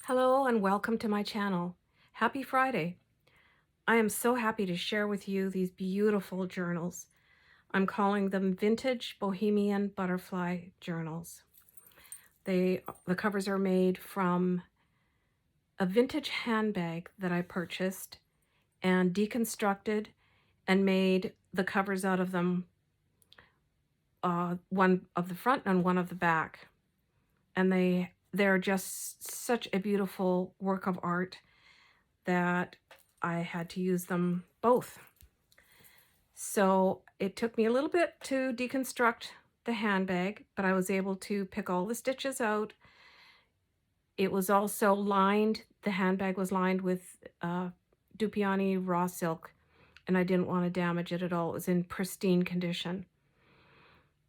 Hello and welcome to my channel. Happy Friday. I am so happy to share with you these beautiful journals. I'm calling them Vintage Bohemian Butterfly journals. The covers are made from a vintage handbag that I purchased and deconstructed and made the covers out of them, one of the front and one of the back. And they're just such a beautiful work of art that I had to use them both. So it took me a little bit to deconstruct the handbag, but I was able to pick all the stitches out. It was also lined, the handbag was lined with Dupioni raw silk, and I didn't want to damage it at all. It was in pristine condition.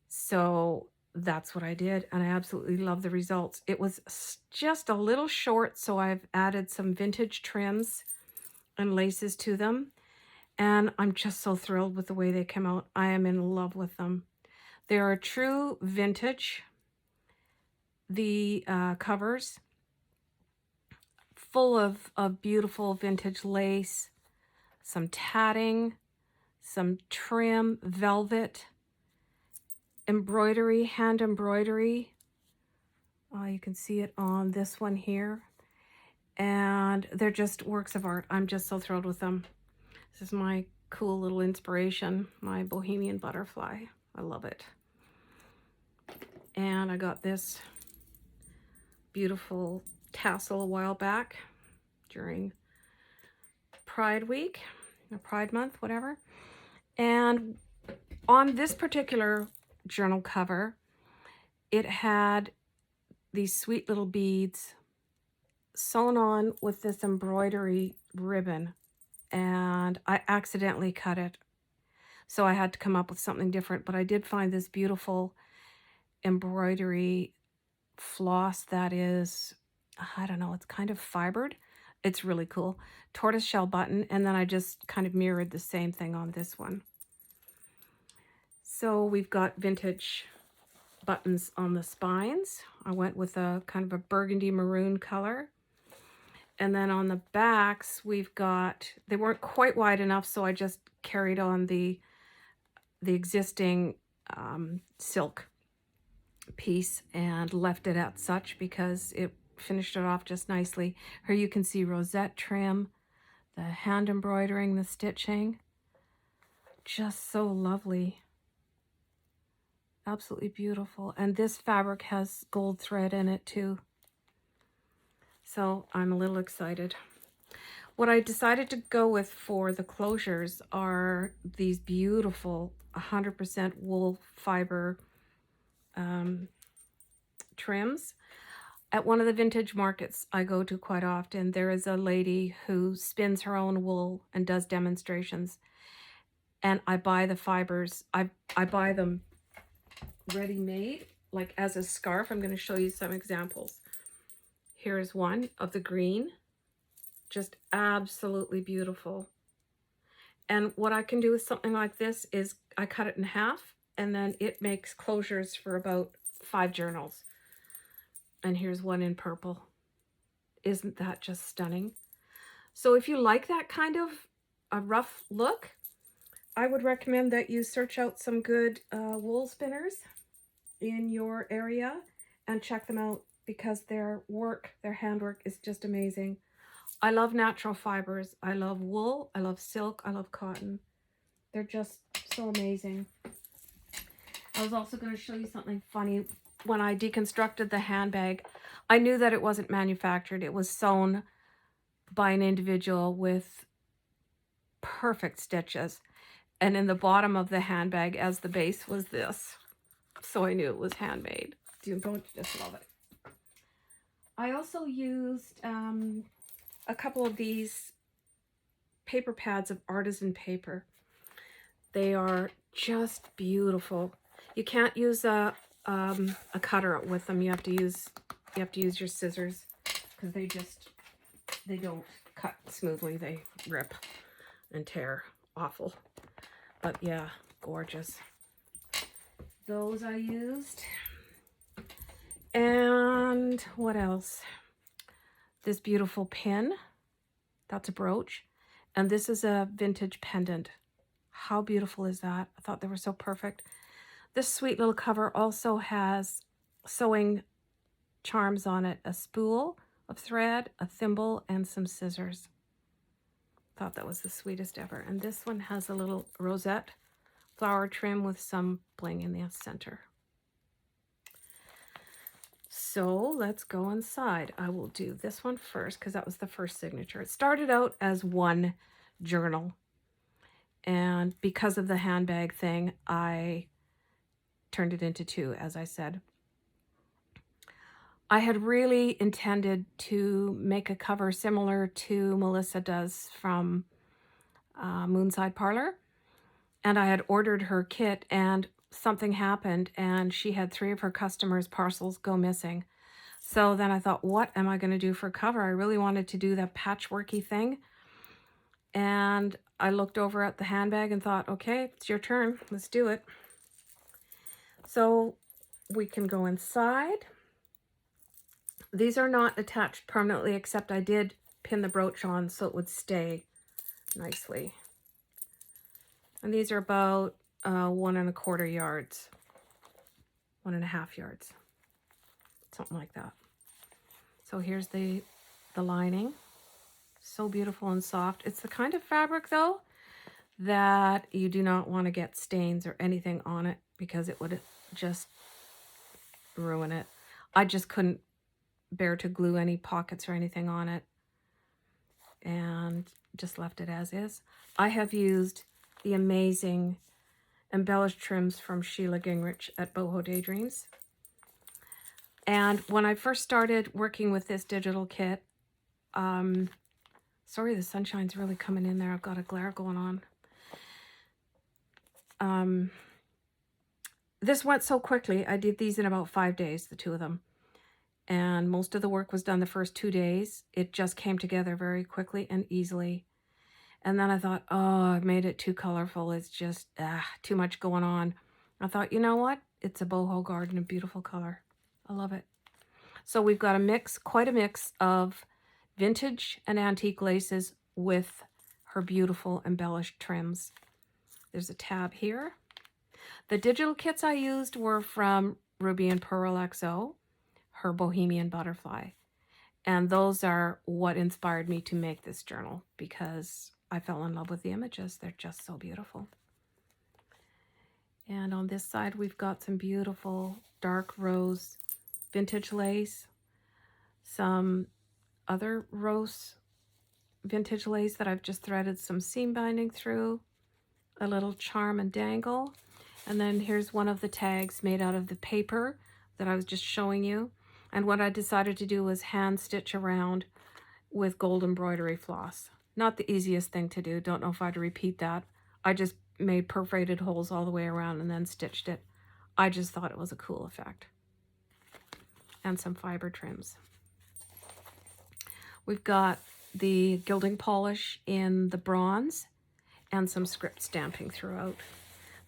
So that's what I did, and I absolutely love the results. It was just a little short, so I've added some vintage trims and laces to them, and I'm just so thrilled with the way they came out. I am in love with them. They are true vintage. The covers, full of beautiful vintage lace, some tatting, some trim, velvet, embroidery, hand embroidery. You can see it on this one here. And they're just works of art. I'm just so thrilled with them. This is my cool little inspiration, my Bohemian Butterfly. I love it. And I got this beautiful tassel a while back during Pride Week, or Pride Month, whatever. And on this particular journal cover, it had these sweet little beads sewn on with this embroidery ribbon, and I accidentally cut it. So I had to come up with something different, but I did find this beautiful embroidery floss that is, I don't know, it's kind of fibered. It's really cool. Tortoiseshell button, and then I just kind of mirrored the same thing on this one. So we've got vintage buttons on the spines. I went with a kind of a burgundy maroon color. And then on the backs, we've got, they weren't quite wide enough, so I just carried on the existing silk piece and left it at such because it finished it off just nicely. Here you can see rosette trim, the hand embroidering, the stitching. Just so lovely. Absolutely beautiful. And this fabric has gold thread in it too. So I'm a little excited. What I decided to go with for the closures are these beautiful 100% wool fiber trims. At one of the vintage markets I go to quite often, there is a lady who spins her own wool and does demonstrations. And I buy the fibers. I buy them ready-made, like as a scarf. I'm going to show you some examples. Here's one of the green. Just absolutely beautiful. And what I can do with something like this is I cut it in half, and then it makes closures for about 5 journals. And here's one in purple. Isn't that just stunning? So if you like that kind of a rough look, I would recommend that you search out some good wool spinners in your area and check them out, because their work, their handwork is just amazing. I love natural fibers. I love wool. I love silk. I love cotton. They're just so amazing. I was also going to show you something funny. When I deconstructed the handbag, I knew that it wasn't manufactured. It was sewn by an individual with perfect stitches. And in the bottom of the handbag as the base was this. So I knew it was handmade. Don't you just love it? I also used a couple of these paper pads of artisan paper. They are just beautiful. You can't use a cutter with them. You have to use your scissors, because they don't cut smoothly. They rip and tear. Awful. But yeah, gorgeous. Those I used. And what else? this beautiful pin. That's a brooch. And this is a vintage pendant. How beautiful is that? I thought they were so perfect. This sweet little cover also has sewing charms on it. A spool of thread, a thimble, and some scissors. Thought that was the sweetest ever. And this one has a little rosette flower trim with some bling in the center. So let's go inside. I will do this one first because that was the first signature. It started out as one journal, and because of the handbag thing, I turned it into two, as I said. I had really intended to make a cover similar to Melissa does from Moonside Parlor, and I had ordered her kit, and something happened, and she had 3 of her customers' parcels go missing. So then I thought, what am I going to do for cover? I really wanted to do that patchworky thing. And I looked over at the handbag and thought, okay, it's your turn. Let's do it. So we can go inside. These are not attached permanently, except I did pin the brooch on so it would stay nicely. And these are about 1 1/4 yards, 1.5 yards, something like that. So here's the lining. So beautiful and soft. It's the kind of fabric, though, that you do not want to get stains or anything on it because it would just ruin it. I just couldn't bear to glue any pockets or anything on it and just left it as is. I have used the amazing embellished trims from Sheila Gingrich at Boho Daydreams. And when I first started working with this digital kit, sorry, the sunshine's really coming in there. I've got a glare going on. This went so quickly. I did these in about 5 days, the 2 of them. And most of the work was done the first 2 days. It just came together very quickly and easily. And then I thought, oh, I've made it too colorful. It's just too much going on. I thought, you know what? It's a boho garden, a beautiful color. I love it. So we've got a mix, quite a mix of vintage and antique laces with her beautiful embellished trims. There's a tab here. The digital kits I used were from RubyandPearxo, her Bohemian Butterfly. And those are what inspired me to make this journal because I fell in love with the images. They're just so beautiful. And on this side, we've got some beautiful dark rose vintage lace, some other rose vintage lace that I've just threaded some seam binding through, a little charm and dangle. And then here's one of the tags made out of the paper that I was just showing you. And what I decided to do was hand stitch around with gold embroidery floss. Not the easiest thing to do. Don't know if I'd repeat that. I just made perforated holes all the way around and then stitched it. I just thought it was a cool effect. And some fiber trims. We've got the gilding polish in the bronze and some script stamping throughout.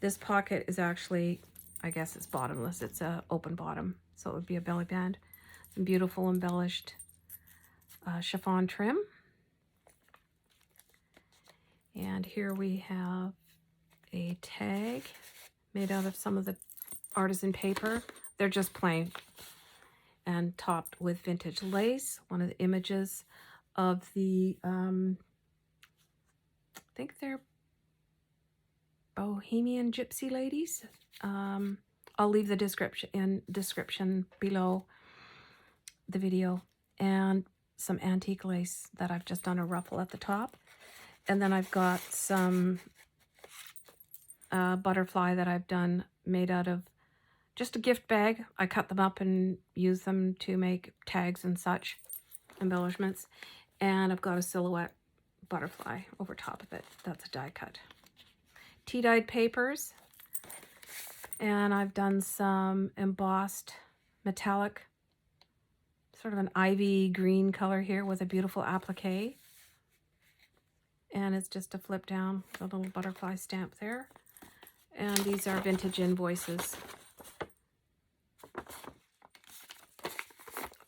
This pocket is actually, I guess it's bottomless. It's a open bottom, so it would be a belly band. Some beautiful embellished chiffon trim. And here we have a tag made out of some of the artisan paper. They're just plain and topped with vintage lace. One of the images of the, I think they're Bohemian Gypsy ladies. I'll leave the description below the video. And some antique lace that I've just done a ruffle at the top. And then I've got some butterfly that I've done made out of just a gift bag. I cut them up and use them to make tags and such, embellishments. And I've got a silhouette butterfly over top of it. That's a die cut. Tea-dyed papers. And I've done some embossed metallic, sort of an ivy green color here with a beautiful appliqué. And it's just a flip down, a little butterfly stamp there. And these are vintage invoices. I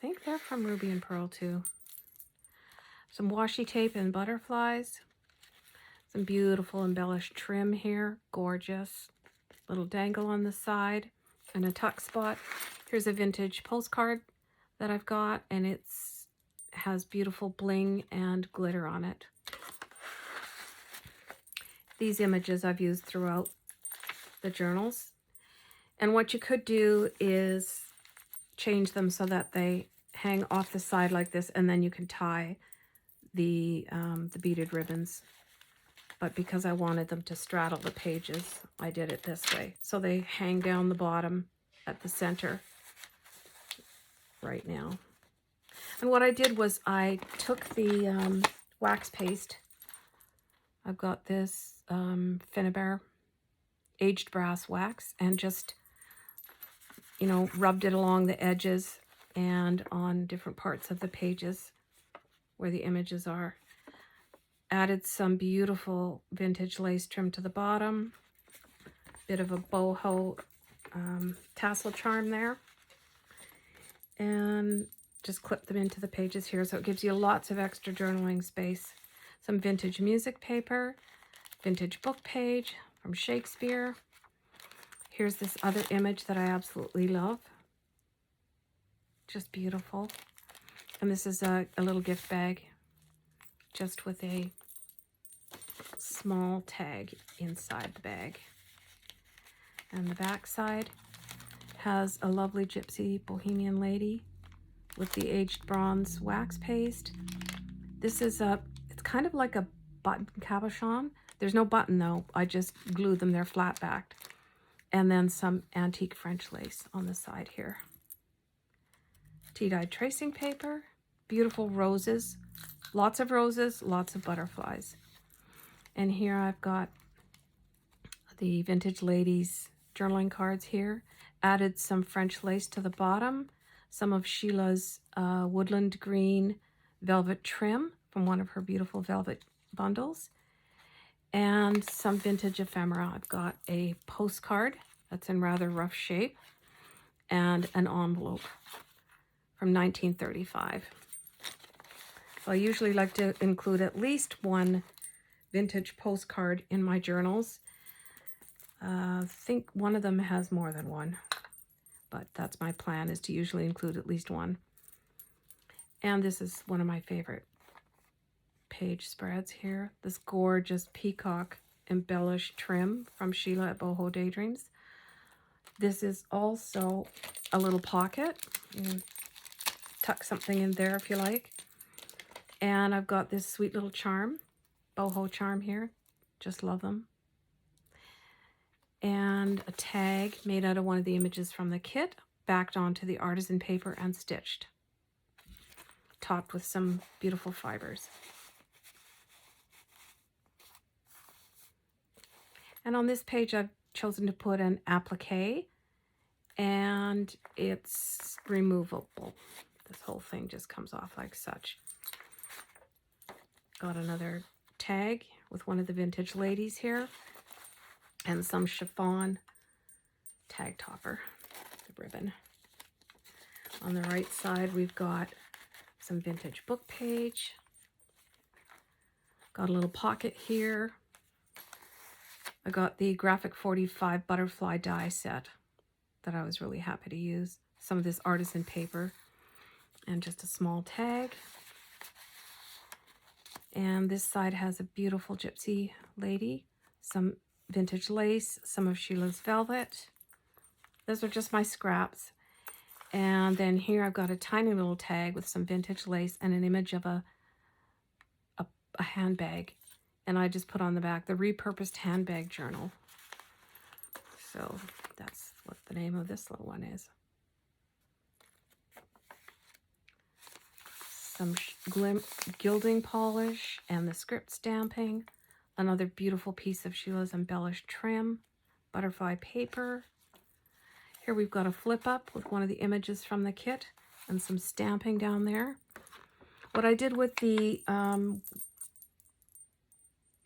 think they're from Ruby and Pearl too. some washi tape and butterflies. Some beautiful embellished trim here. Gorgeous. Little dangle on the side and a tuck spot. Here's a vintage postcard that I've got, and it's has beautiful bling and glitter on it. These images I've used throughout the journals. And what you could do is change them so that they hang off the side like this, and then you can tie the beaded ribbons. But because I wanted them to straddle the pages, I did it this way. So they hang down the bottom at the center right now. And what I did was I took the wax paste. I've got this Finnabair aged brass wax, and just, you know, rubbed it along the edges and on different parts of the pages where the images are. Added some beautiful vintage lace trim to the bottom. Bit of a boho tassel charm there. And just clip them into the pages here, so it gives you lots of extra journaling space. Some vintage music paper, vintage book page from Shakespeare. Here's this other image that I absolutely love. Just beautiful. And this is a little gift bag, just with a small tag inside the bag. And the back side has a lovely gypsy bohemian lady with the aged bronze wax paste. This is it's kind of like a button cabochon. There's no button though. I just glued them there flat backed. And then some antique French lace on the side here. Tea-dyed tracing paper, beautiful roses, lots of butterflies. And here I've got the vintage ladies journaling cards here. Added some French lace to the bottom, some of Sheila's woodland green velvet trim from one of her beautiful velvet bundles, and some vintage ephemera. I've got a postcard that's in rather rough shape and an envelope from 1935. So I usually like to include at least one vintage postcard in my journals. I think one of them has more than one, but that's my plan, is to usually include at least one. And this is one of my favorite page spreads here. This gorgeous peacock embellished trim from Sheila at Boho Daydreams. This is also a little pocket. You can tuck something in there if you like. And I've got this sweet little charm, Boho charm here. Just love them. And a tag made out of one of the images from the kit, backed onto the artisan paper and stitched, topped with some beautiful fibers. And on this page, I've chosen to put an appliqué, and it's removable. This whole thing just comes off like such. Got another tag with one of the vintage ladies here, and some chiffon tag topper, the ribbon. On the right side, we've got some vintage book page. Got a little pocket here. I got the Graphic 45 butterfly die set that I was really happy to use. Some of this artisan paper and just a small tag. And this side has a beautiful gypsy lady, some vintage lace, some of Sheila's velvet. Those are just my scraps. And then here I've got a tiny little tag with some vintage lace and an image of a handbag. And I just put on the back, the repurposed handbag journal. So that's what the name of this little one is. Some gilding polish and the script stamping. Another beautiful piece of Sheila's embellished trim, butterfly paper. Here we've got a flip up with one of the images from the kit and some stamping down there. What I did with the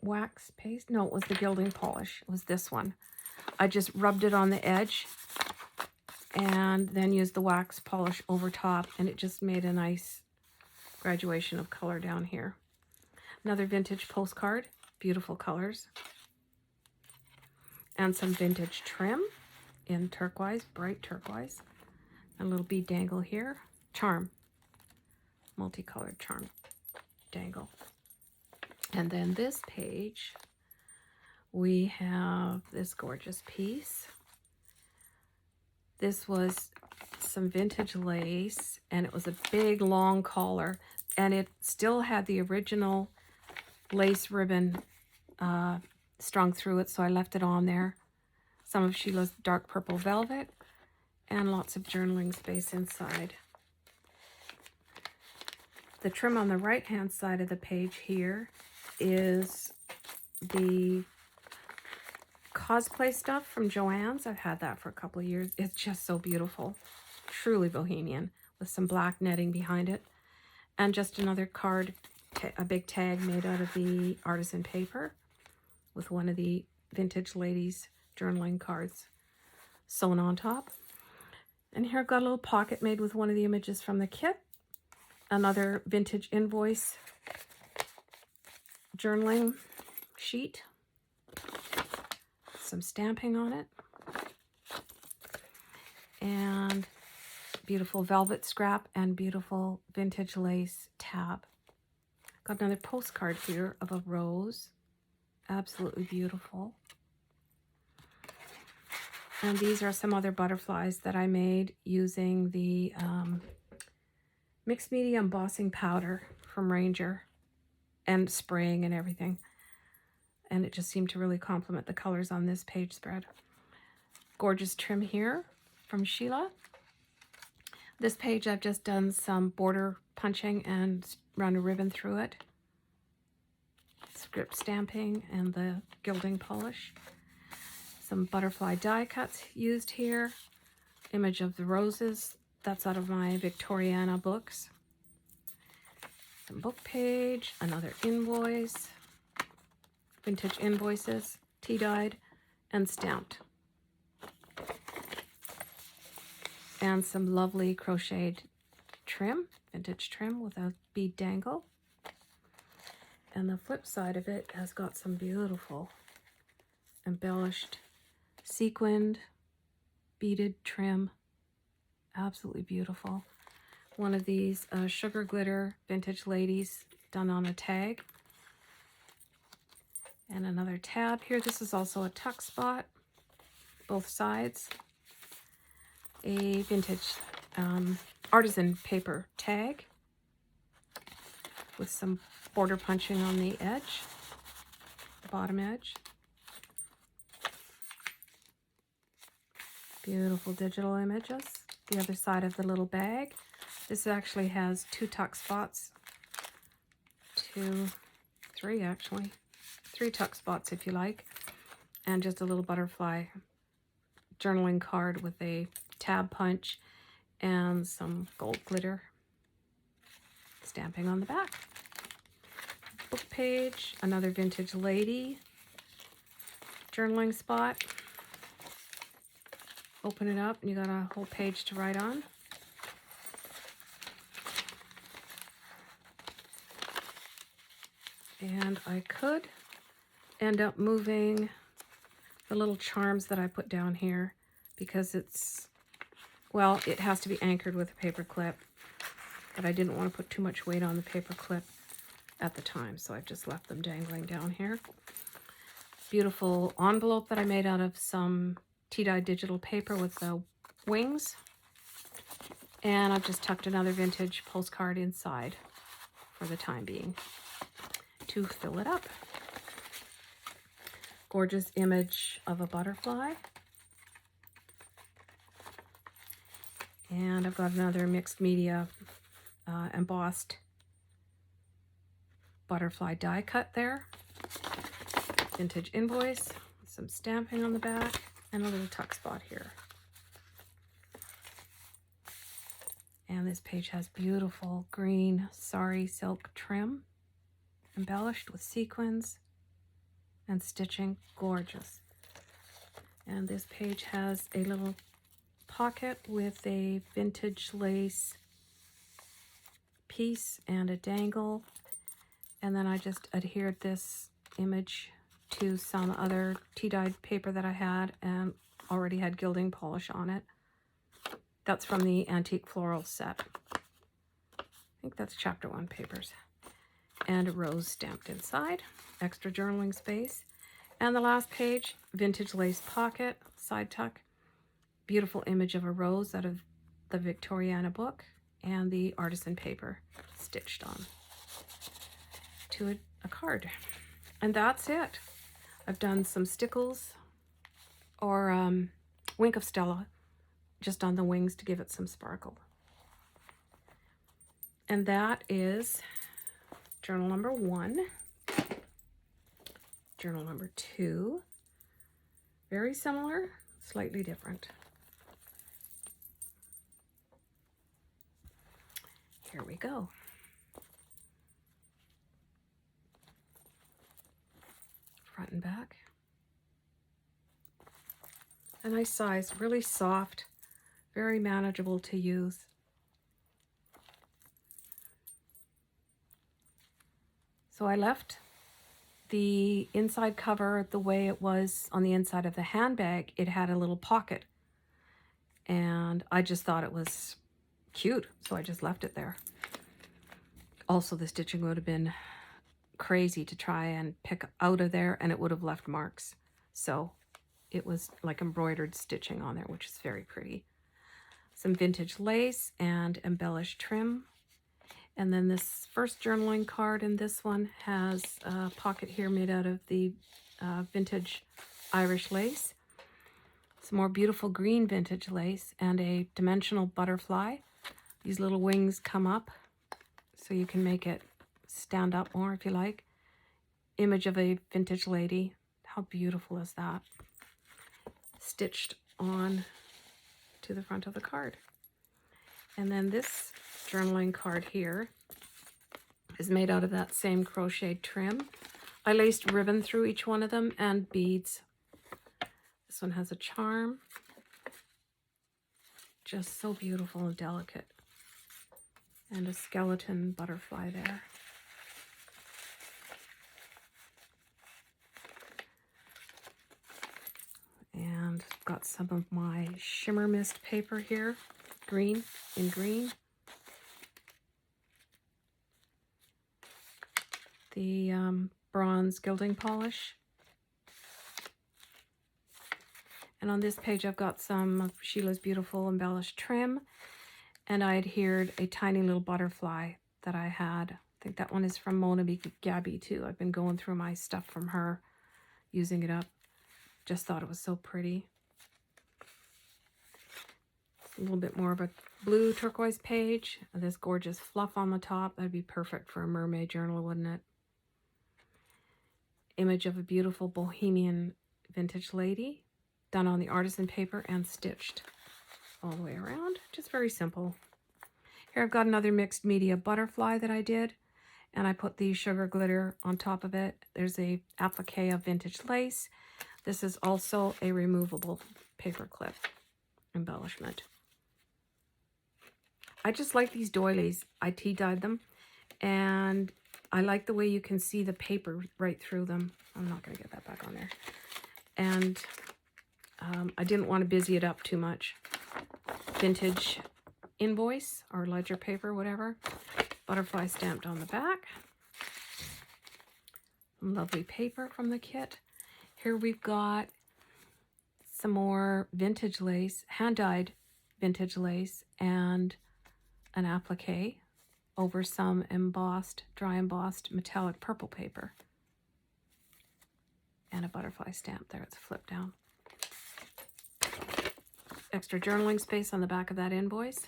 wax paste, no, it was the gilding polish. It was this one. I just rubbed it on the edge and then used the wax polish over top, and it just made a nice graduation of color down here. Another vintage postcard, beautiful colors. And some vintage trim in turquoise, bright turquoise. A little bead dangle here. Charm, multicolored charm dangle. And then this page, we have this gorgeous piece. This was some vintage lace, and it was a big long collar, and it still had the original lace ribbon strung through it, so I left it on there. Some of Sheila's dark purple velvet, and lots of journaling space inside. The trim on the right-hand side of the page here is the cosplay stuff from Joann's. I've had that for a couple of years. It's just so beautiful. Truly bohemian, with some black netting behind it. And just another card, a big tag made out of the artisan paper with one of the vintage ladies journaling cards sewn on top. And here I've got a little pocket made with one of the images from the kit. Another vintage invoice journaling sheet. Some stamping on it. And beautiful velvet scrap and beautiful vintage lace tab. Got another postcard here of a rose. Absolutely beautiful. And these are some other butterflies that I made using the mixed media embossing powder from Ranger and spraying and everything. And it just seemed to really complement the colors on this page spread. Gorgeous trim here from Sheila. This page I've just done some border punching and run a ribbon through it. Script stamping and the gilding polish. Some butterfly die cuts used here. Image of the roses. That's out of my Victoriana books. Some book page. Another invoice. Vintage invoices. Tea-dyed and stamped. And some lovely crocheted trim. Vintage trim with a bead dangle. And the flip side of it has got some beautiful embellished sequined beaded trim. Absolutely beautiful. One of these sugar glitter vintage ladies done on a tag. And another tab here. This is also a tuck spot, both sides. A vintage artisan paper tag with some border punching on the edge, the bottom edge. Beautiful digital images. The other side of the little bag. This actually has 2 tuck spots. 3 actually. 3 tuck spots if you like. And just a little butterfly journaling card with a tab punch and some gold glitter stamping on the back. Book page, another vintage lady journaling spot. Open it up and you got a whole page to write on. And I could end up moving the little charms that I put down here because it's, well, it has to be anchored with a paper clip, but I didn't want to put too much weight on the paper clip at the time, so I've just left them dangling down here. Beautiful envelope that I made out of some tea-dyed digital paper with the wings. And I've just tucked another vintage postcard inside for the time being to fill it up. Gorgeous image of a butterfly. And I've got another mixed media embossed butterfly die cut there. Vintage invoice, some stamping on the back, and a little tuck spot here. And this page has beautiful green sari silk trim, embellished with sequins and stitching. Gorgeous. And this page has a little pocket with a vintage lace piece and a dangle. And then I just adhered this image to some other tea-dyed paper that I had and already had gilding polish on it. That's from the Antique Floral set. I think that's chapter 1 papers. And a rose stamped inside. Extra journaling space. And the last page, vintage lace pocket, side tuck. Beautiful image of a rose out of the Victoriana book. And the artisan paper stitched on to a card. And that's it. I've done some stickles or Wink of Stella just on the wings to give it some sparkle. And that is journal number 1. Journal number 2. Very similar, slightly different. Here we go. Front and back. A nice size, really soft, very manageable to use. So I left the inside cover the way it was on the inside of the handbag. It had a little pocket, and I just thought it was cute, so I just left it there. Also, the stitching would have been crazy to try and pick out of there, and it would have left marks. So it was like embroidered stitching on there, which is very pretty. Some vintage lace and embellished trim. And then this first journaling card in this one has a pocket here made out of the vintage Irish lace. Some more beautiful green vintage lace and a dimensional butterfly. These little wings come up so you can make it stand up more if you like. Image of a vintage lady. How beautiful is that? Stitched on to the front of the card. And then this journaling card here is made out of that same crocheted trim. I laced ribbon through each one of them and beads. This one has a charm. Just so beautiful and delicate. And a skeleton butterfly there. And got some of my shimmer mist paper here, green in green. The bronze gilding polish. And on this page I've got some of Sheila's beautiful embellished trim, and I adhered a tiny little butterfly that I had. I think that one is from Mona Gabby too. I've been going through my stuff from her, using it up. Just thought it was so pretty. A little bit more of a blue turquoise page. This gorgeous fluff on the top. That'd be perfect for a mermaid journal, wouldn't it? Image of a beautiful Bohemian vintage lady, done on the artisan paper and stitched all the way around. Just very simple. Here I've got another mixed media butterfly that I did, and I put the sugar glitter on top of it. There's a appliqué of vintage lace. This is also a removable paper clip embellishment. I just like these doilies. I tea dyed them, and I like the way you can see the paper right through them. I'm not going to get that back on there. And I didn't want to busy it up too much. Vintage invoice or ledger paper, whatever. Butterfly stamped on the back. Lovely paper from the kit. Here we've got some more vintage lace, hand-dyed vintage lace, and an appliqué over some embossed, dry embossed metallic purple paper. And a butterfly stamp there. It's flipped down. Extra journaling space on the back of that invoice.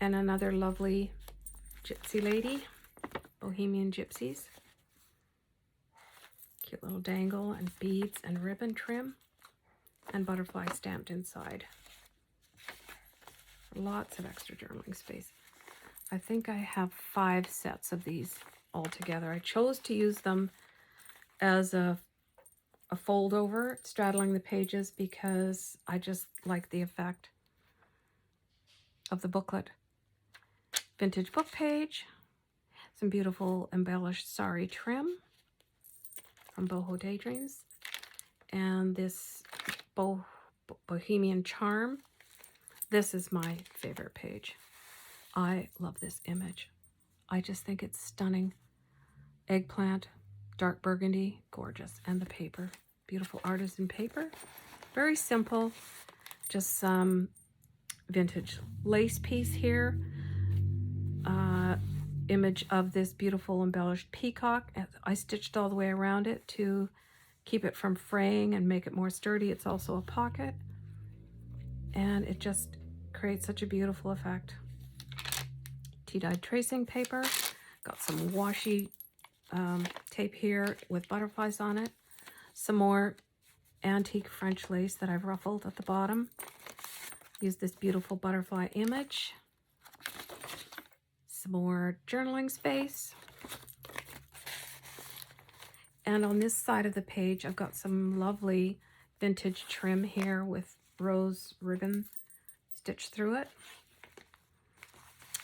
And another lovely gypsy lady, Bohemian Gypsies. Cute little dangle and beads and ribbon trim. And butterfly stamped inside. Lots of extra journaling space. I think I have 5 sets of these all together. I chose to use them as a fold over, straddling the pages, because I just like the effect of the booklet. vintage book page, some beautiful embellished sari trim from Boho Daydreams, and this Bohemian Charm. This is my favorite page. I love this image. I just think it's stunning. Eggplant, dark burgundy, gorgeous. And the paper, beautiful artisan paper. Very simple, just some vintage lace piece here. Image of this beautiful embellished peacock. I stitched all the way around it to keep it from fraying and make it more sturdy. It's also a pocket, and it just creates such a beautiful effect. Tea-dyed tracing paper. Got some washi tape here with butterflies on it. Some more antique French lace that I've ruffled at the bottom. Use this beautiful butterfly image. Some more journaling space. And on this side of the page, I've got some lovely vintage trim here with rose ribbon stitched through it.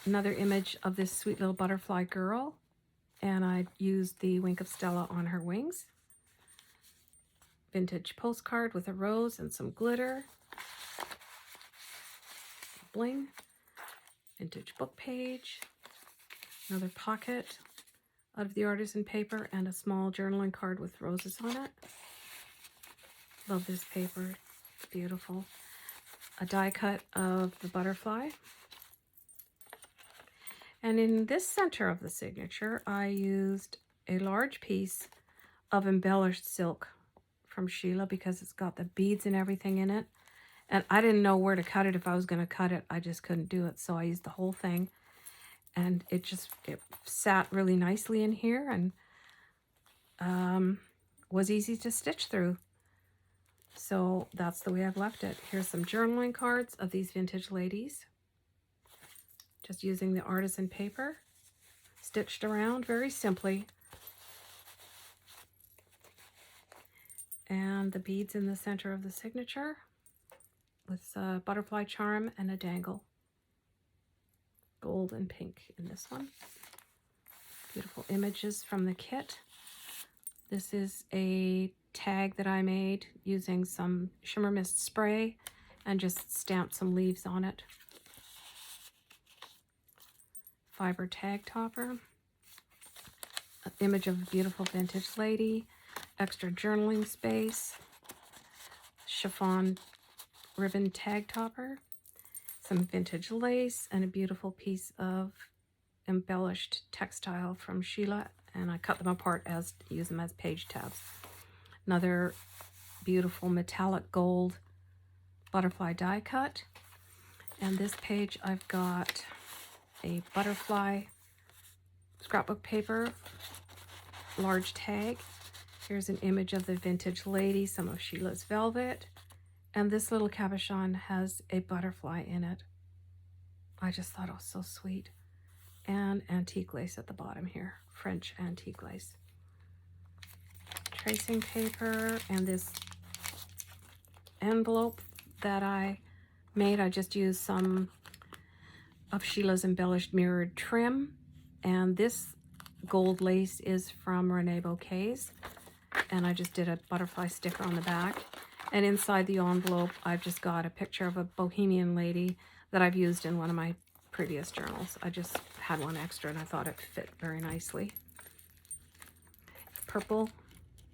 Another image of this sweet little butterfly girl, and I used the Wink of Stella on her wings. Vintage postcard with a rose and some glitter. Bling. Vintage book page. Another pocket out of the artisan paper, and a small journaling card with roses on it. Love this paper. It's beautiful. A die cut of the butterfly. And in this center of the signature, I used a large piece of embellished silk from Sheila because it's got the beads and everything in it. And I didn't know where to cut it. If I was going to cut it, I just couldn't do it. So I used the whole thing. And it sat really nicely in here and was easy to stitch through. So that's the way I've left it. Here's some journaling cards of these vintage ladies. Just using the artisan paper, stitched around very simply. And the beads in the center of the signature with a butterfly charm and a dangle. Gold and pink in this one. Beautiful images from the kit. This is a tag that I made using some shimmer mist spray and just stamped some leaves on it. Fiber tag topper. An image of a beautiful vintage lady. Extra journaling space. Chiffon ribbon tag topper. Some vintage lace and a beautiful piece of embellished textile from Sheila, and I cut them apart as use them as page tabs. Another beautiful metallic gold butterfly die cut. And this page I've got a butterfly scrapbook paper, large tag. Here's an image of the vintage lady, some of Sheila's velvet. And this little cabochon has a butterfly in it. I just thought it was so sweet. And antique lace at the bottom here, French antique lace. Tracing paper and this envelope that I made. I just used some of Sheila's embellished mirrored trim. And this gold lace is from Renee Bouquets. And I just did a butterfly sticker on the back. And inside the envelope, I've just got a picture of a Bohemian lady that I've used in one of my previous journals. I just had one extra and I thought it fit very nicely. Purple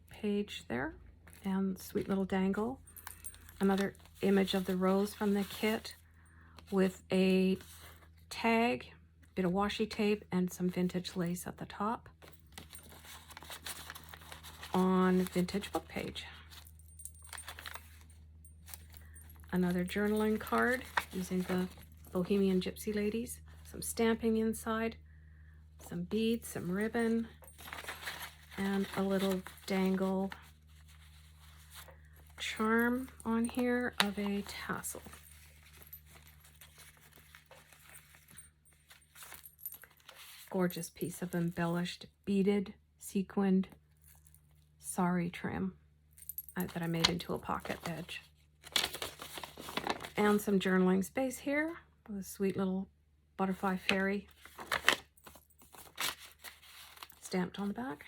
page there and sweet little dangle. Another image of the rose from the kit with a tag, bit of washi tape, and some vintage lace at the top on vintage book page. Another journaling card using the Bohemian Gypsy ladies. Some stamping inside, some beads, some ribbon, and a little dangle charm on here of a tassel. Gorgeous piece of embellished, beaded, sequined sari trim that I made into a pocket edge. And some journaling space here with a sweet little butterfly fairy stamped on the back.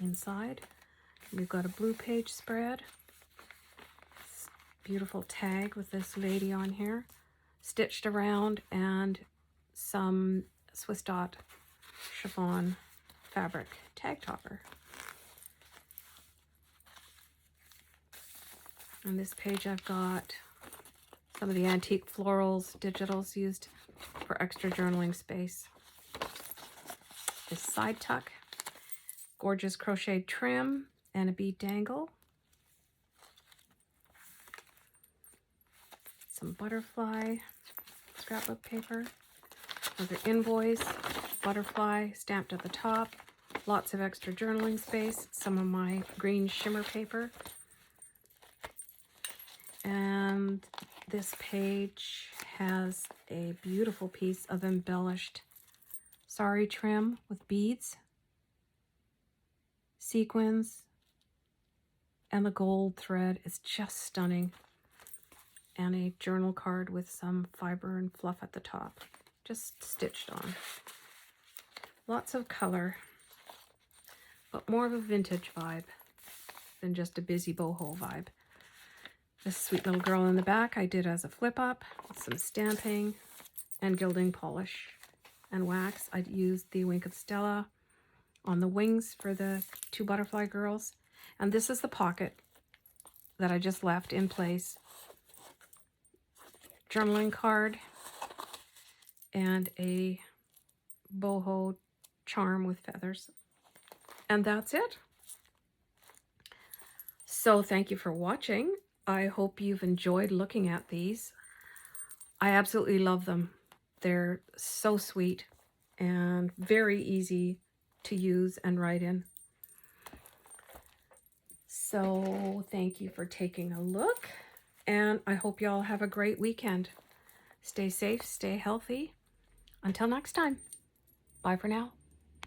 Inside, we've got a blue page spread. Beautiful tag with this lady on here, stitched around, and some Swiss dot chiffon fabric tag topper. On this page I've got some of the antique florals, digitals used for extra journaling space. This side tuck, gorgeous crocheted trim, and a bead dangle. Some butterfly scrapbook paper. Another invoice, butterfly stamped at the top. Lots of extra journaling space. Some of my green shimmer paper. And this page has a beautiful piece of embellished sari trim with beads, sequins, and the gold thread is just stunning. And a journal card with some fiber and fluff at the top, just stitched on. Lots of color, but more of a vintage vibe than just a busy boho vibe. This sweet little girl in the back I did as a flip up with some stamping and gilding polish and wax. I used the Wink of Stella on the wings for the two butterfly girls. And this is the pocket that I just left in place. Journaling card and a boho charm with feathers. And that's it. So thank you for watching. I hope you've enjoyed looking at these. I absolutely love them. They're so sweet and very easy to use and write in. So thank you for taking a look, and I hope you all have a great weekend. Stay safe, stay healthy. Until next time. Bye for now.